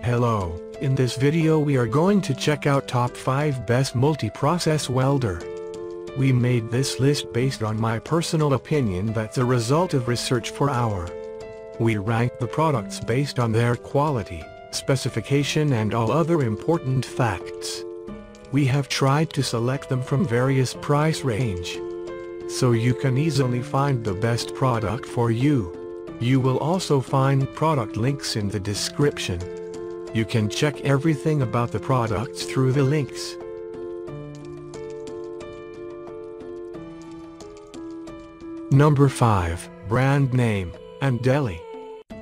Hello, in this video we are going to check out top 5 best multi-process welder. We made this list based on my personal opinion that's a result of research for our. We rank the products based on their quality, specification and all other important facts. We have tried to select them from various price range, so you can easily find the best product for you. You will also find product links in the description. You can check everything about the products through the links. Number 5, brand name, Andeli.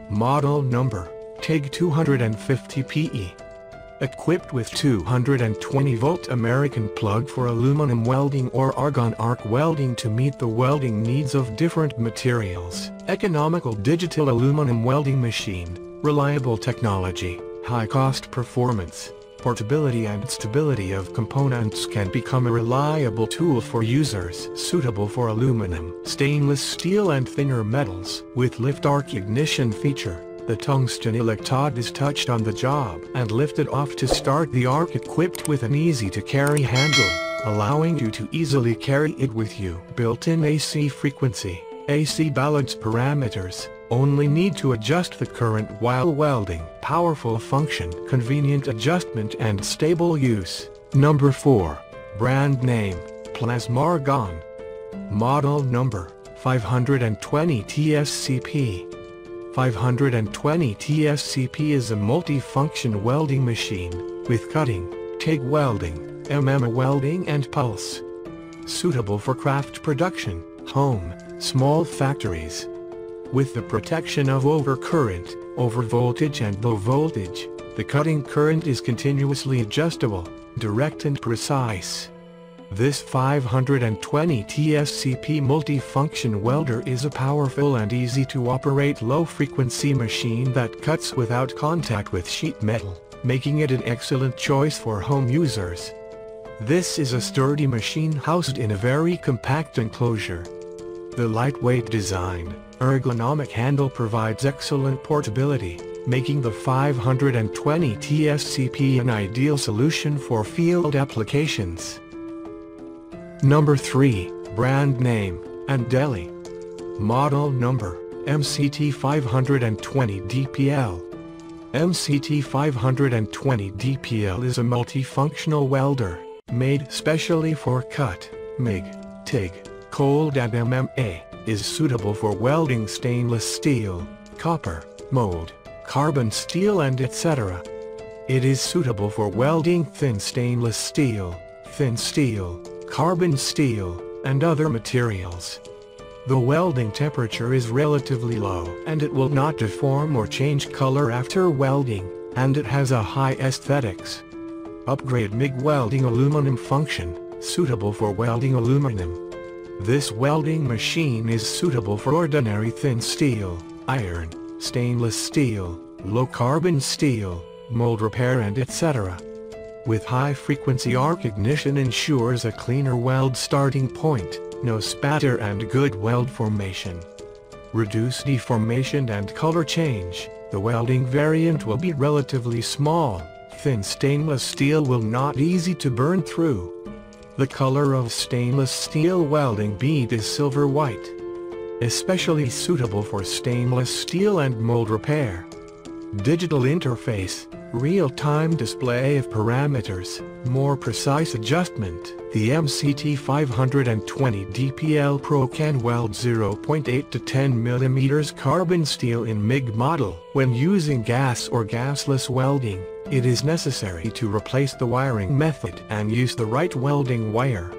Model number, TIG 250 PE. Equipped with 220-volt American plug for aluminum welding or argon arc welding to meet the welding needs of different materials. Economical digital aluminum welding machine, reliable technology, high-cost performance, portability and stability of components can become a reliable tool for users. Suitable for aluminum, stainless steel and thinner metals. With lift arc ignition feature, the tungsten electrode is touched on the job and lifted off to start the arc, equipped with an easy-to-carry handle, allowing you to easily carry it with you. Built-in AC frequency, AC balance parameters, only need to adjust the current while welding. Powerful function, convenient adjustment and stable use. Number 4, brand name, Plasmargon. Model number, 520 TSCP. 520 TSCP is a multi-function welding machine, with cutting, TIG welding, MM welding and pulse. Suitable for craft production, home, small factories. With the protection of overcurrent, overvoltage and low voltage, the cutting current is continuously adjustable, direct and precise. This 520 TSCP multi-function welder is a powerful and easy-to-operate low-frequency machine that cuts without contact with sheet metal, making it an excellent choice for home users. This is a sturdy machine housed in a very compact enclosure. The lightweight design, ergonomic handle provides excellent portability, making the 520 TSCP an ideal solution for field applications. Number 3, brand name, Andeli. Model number, MCT 520 DPL. MCT 520 DPL is a multifunctional welder, made specially for cut, MIG, TIG, cold and MMA, is suitable for welding stainless steel, copper, mold, carbon steel and etc. It is suitable for welding thin stainless steel, carbon steel, and other materials. The welding temperature is relatively low and it will not deform or change color after welding, and it has a high aesthetics. Upgrade MIG welding aluminum function, suitable for welding aluminum. This welding machine is suitable for ordinary thin steel, iron, stainless steel, low carbon steel, mold repair and etc. With high-frequency arc ignition ensures a cleaner weld starting point, no spatter and good weld formation. Reduce deformation and color change. The welding variant will be relatively small, thin stainless steel will not easy to burn through. The color of stainless steel welding bead is silver white. Especially suitable for stainless steel and mold repair. Digital interface, real-time display of parameters, more precise adjustment. The MCT 520 DPL Pro can weld 0.8 to 10 mm carbon steel in MIG model. When using gas or gasless welding, it is necessary to replace the wiring method and use the right welding wire.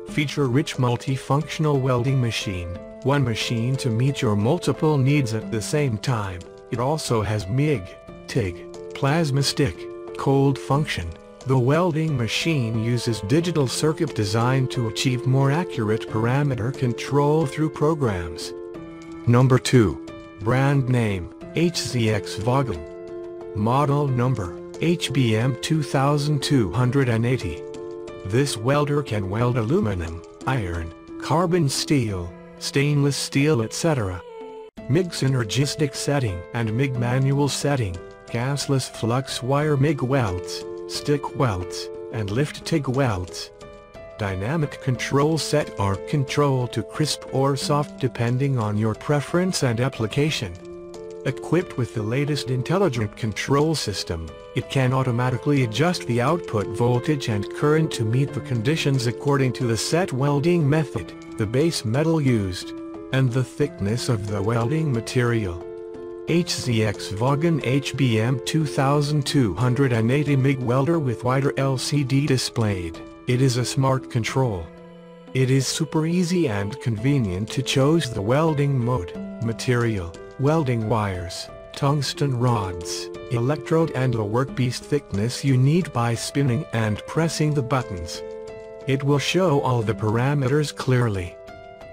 Feature-rich multifunctional welding machine, one machine to meet your multiple needs at the same time. It also has MIG, TIG, plasma stick, cold function. The welding machine uses digital circuit design to achieve more accurate parameter control through programs. Number 2, brand name, HZX Vogel. Model number, HBM 2280. This welder can weld aluminum, iron, carbon steel, stainless steel etc. MIG synergistic setting and MIG manual setting, gasless flux wire MIG welds, stick welds, and lift TIG welds. Dynamic control set arc control to crisp or soft depending on your preference and application. Equipped with the latest intelligent control system, it can automatically adjust the output voltage and current to meet the conditions according to the set welding method, the base metal used, and the thickness of the welding material. HZX Vaughan HBM 2280 MIG welder with wider LCD displayed. It is a smart control. It is super easy and convenient to choose the welding mode, material, welding wires, tungsten rods, electrode and the workpiece thickness you need by spinning and pressing the buttons. It will show all the parameters clearly.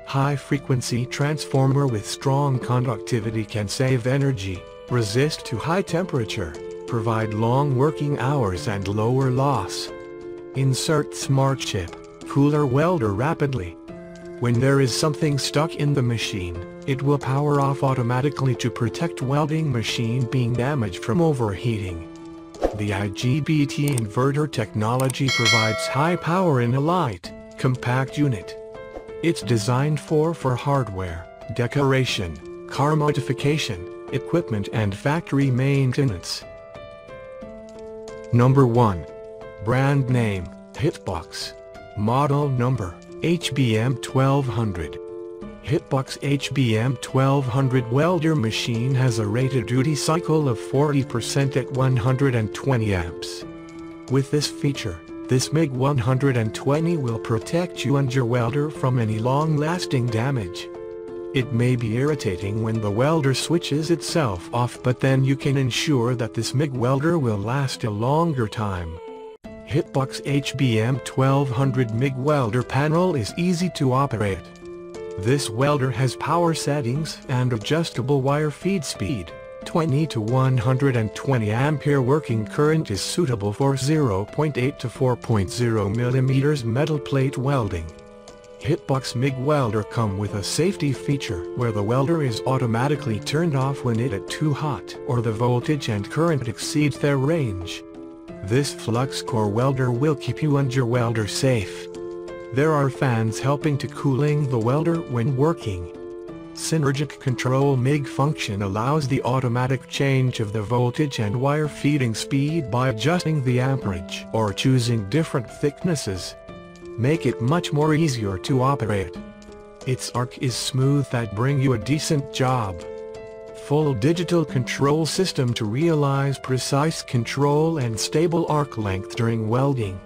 High-frequency transformer with strong conductivity can save energy, resist to high temperature, provide long working hours and lower loss. Insert smart chip, cooler welder rapidly. When there is something stuck in the machine, it will power off automatically to protect welding machine being damaged from overheating. The IGBT inverter technology provides high power in a light, compact unit. It's designed for hardware, decoration, car modification, equipment and factory maintenance. Number 1. Brand name, Hitbox. Model number, HBM 1200. Hitbox HBM 1200 welder machine has a rated duty cycle of 40% at 120 amps. With this feature, this MIG 120 will protect you and your welder from any long-lasting damage. It may be irritating when the welder switches itself off, but then you can ensure that this MIG welder will last a longer time. Hitbox HBM 1200 MIG welder panel is easy to operate. This welder has power settings and adjustable wire feed speed. 20 to 120 ampere working current is suitable for 0.8 to 4.0 mm metal plate welding. Hitbox MIG welder come with a safety feature where the welder is automatically turned off when it is too hot or the voltage and current exceeds their range. This flux core welder will keep you and your welder safe. There are fans helping to cooling the welder when working. Synergic control MIG function allows the automatic change of the voltage and wire feeding speed by adjusting the amperage or choosing different thicknesses. Make it much more easier to operate. Its arc is smooth that bring you a decent job. Full digital control system to realize precise control and stable arc length during welding.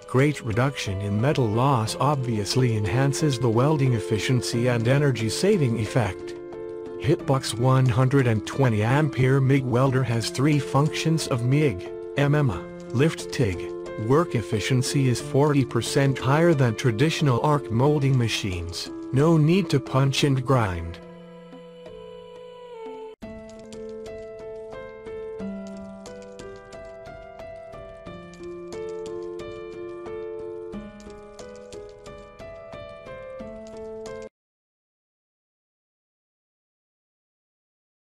Great reduction in metal loss obviously enhances the welding efficiency and energy saving effect. Hitbox 120 ampere MIG welder has 3 functions of MIG, MMA, lift TIG. Work efficiency is 40% higher than traditional arc molding machines. No need to punch and grind.